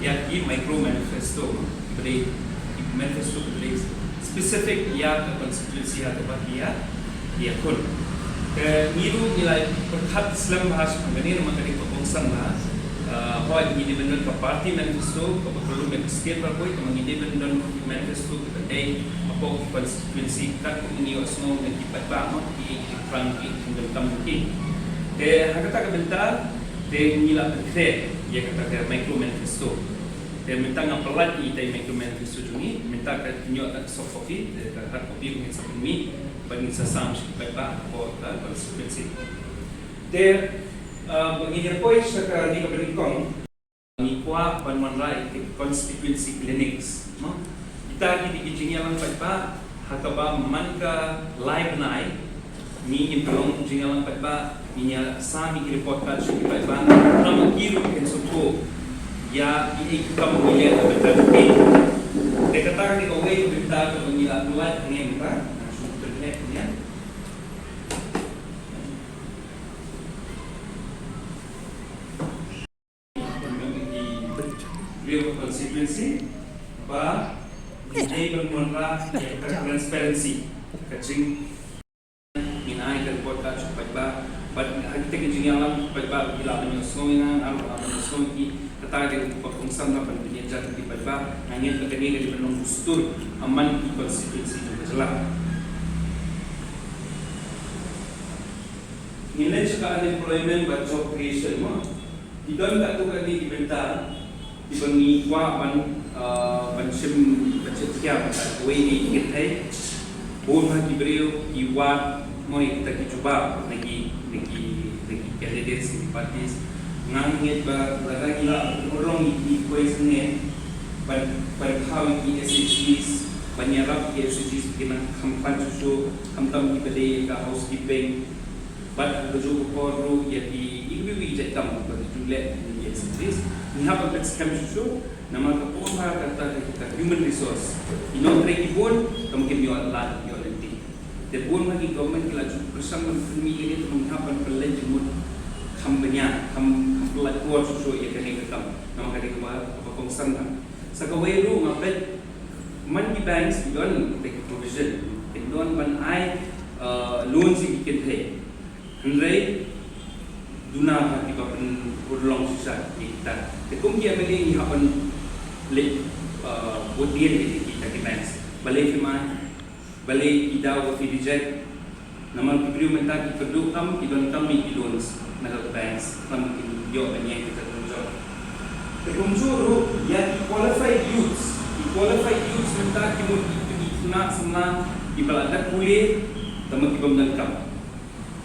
ya ki micro manifesto beri manifesto beri specific ya constituency atau bakia ya kun niru nilai perkhat Islam bahas mengenai mengenai kebangsan lah Hoy independent ka party manifesto ka perlu state pa koy ka independent manifesto ka day apo constituency kat ini osno nagipat ba mo di Frankie kung tamuki hakata ka benta de nila pete ya kata ka micro manifesto minta nga pelat tay micro manifesto juni minta ka tinyo at soft copy ka hard copy ng sa mi pagin sa sam ba apo constituency Bagi pois sa di kaberikong ni kuha panmanray constituency clinics no kita di jingalan pa hakaba man ka live nai ni impulong jingalan pa niya sami report ka sa pa na kiru ken suko ya ikam ile ta betati de kata ni ko way bita ko ni atulad ngem ta so internet niya constituency ba hindi bermula transparency kacing inai kan kota cepat ba but kita kenjingan ba bila menyusungan apa menyusunki tetapi pengungsan apa penjaja di ba hanya terkini dari penung gustur aman di constituency juga jelas nilai sekarang employment but job creation di dalam tak tu kan dibentar dibangi kwa ban sim kya way ni kita bon ha kibreo iwa mo kita kicuba lagi candidates di parties nganget ba lagi la orang ni kuisne ban how ki SHGs banyarap ki SHGs kena kampan susu kamtam ki bade ka housekeeping but dojo ko ya di iwi jetam ko jule ni SHGs ni hapa katika msho na makapoha kata kita human resource inotre kibon kamkin yo Allah yo lenti de bon magi government kila bersama kami ini menghapan pelajemut kampanya kampelat kuat susu ya kene ketam nama kali kemar apa kongsan sa kawairu ngapet man di banks don take provision don ban ai loan si kithe hendrai duna hati bapen urlong susah kita tekum dia beli ni hapan le bodian kita banks balai firman balai kita wa fi reject naman kibriu menta ki perlu kam idon kami loans na banks kam yo anya kita tunjuk tekum juru ya qualified youths menta ki mo ikna semna di balada kulit tamak ibam kam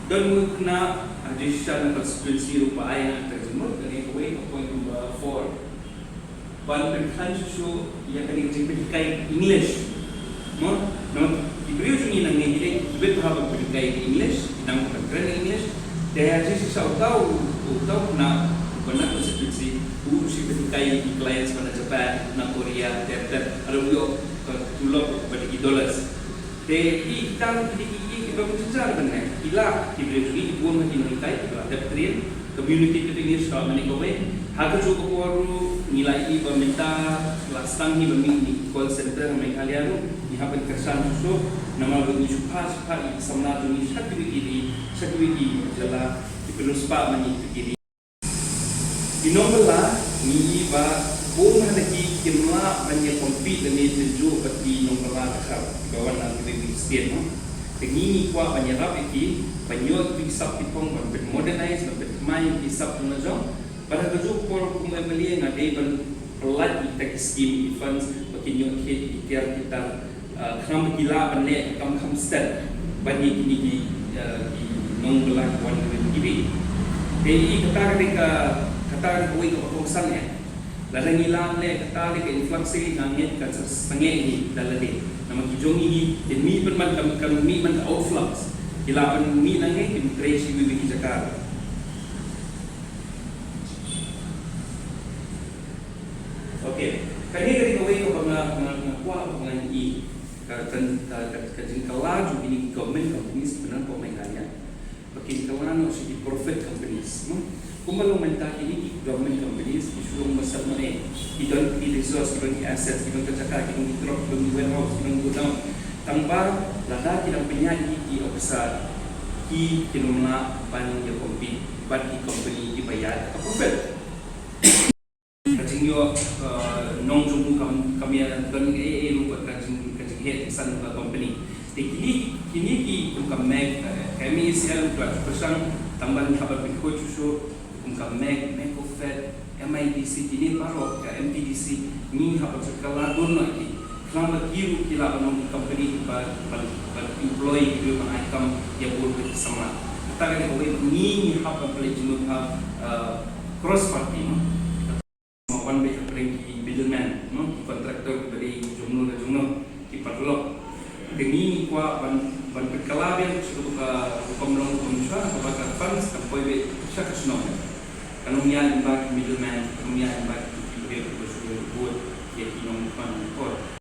dan mukna addition constituency rupa ayah terjemur dari way point number 4 ban penkansu ya kani jipkai English no ibrio juni nang ngide ibet haba penkai English nang keren English daya jisi sautau na bana constituency urusi penkai clients pada Japan na Korea ter arabio tulok pada dollars de ikang kita berbicara dengan ilah diberi ibu mati mereka ada train community ini sekarang ini kau harga cukup waru nilai ibu minta lastang ni bermini call center mereka liaru ni hapen kesan susu nama bagi supas samna tu ni satu wiki jala diperlu spa mani kiri di nombor lah ni iba bunga lagi kimla banyak compete dengan tujuh bagi nombor lah dekat kawan nak lebih state Tegini kuah banyarap iki banyol pisap tipong modernize main pisap tunajong pada keju por kumembeli ngade ban pelat itek scheme funds bakinyo kit ikiar kita kham gila banne kam stat bani kini di nong belah wan gibi dei kata koi ko kongsan ya larang ilang le kata le inflasi ngangit ka sange ni dalade nama kijong ini demi perman kami man outflux ilapan mi nangai di trace di Jakarta okey kani dari kawai ko kuah pengan i kajing kelaju ini government companies benar ko mengalia bakin kawan si profit companies kumbalo menta ini government companies isuong masal mane kita resource, kita assets, kita cakap, kita drop, kita warehouse, kita gudang. Tambah lada kita penyanyi di officer, kita nak ban dia compete, ban di company di bayar ke profit. Kacing yo nong jumpu kami ada kan lupa kacing head san company. Kini ki make kami sel persen tambah kabar berikut susu make offer MIDC ini baru ke MPDC ni apa sekala dun lagi. Selama kiru kila bangun company bar employee itu item yang boleh bersama. Kita kan ni apa boleh jumpa cross party. One way pergi middleman, kontraktor dari jumlah di perlok. Dengan kuat ban perkelabian sudah pemulung pengusaha apabila funds sampai be syak senang. Kanungan bagi middleman, kanungan bagi people buat ya kinong fund.